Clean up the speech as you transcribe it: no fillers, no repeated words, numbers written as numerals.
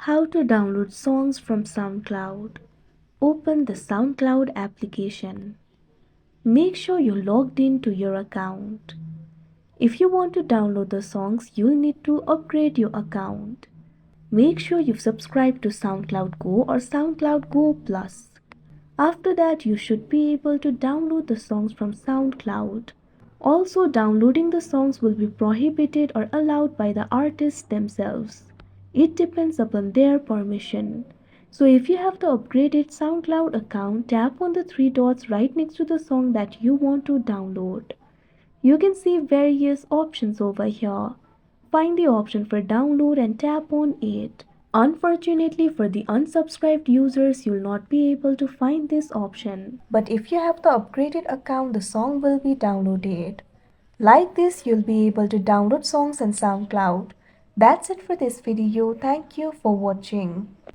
How to download songs from SoundCloud. Open the SoundCloud application. Make sure you're logged into your account. If you want to download the songs, you'll need to upgrade your account. Make sure you've subscribed to SoundCloud Go or SoundCloud Go Plus. After that, you should be able to download the songs from SoundCloud. Also, downloading the songs will be prohibited or allowed by the artists themselves. It depends upon their permission. So if you have the upgraded SoundCloud account, tap on the three dots right next to the song that you want to download. You can see various options over here. Find the option for download and tap on it. Unfortunately for the unsubscribed users, you'll not be able to find this option. But if you have the upgraded account, the song will be downloaded. Like this, you'll be able to download songs on SoundCloud. That's it for this video. Thank you for watching.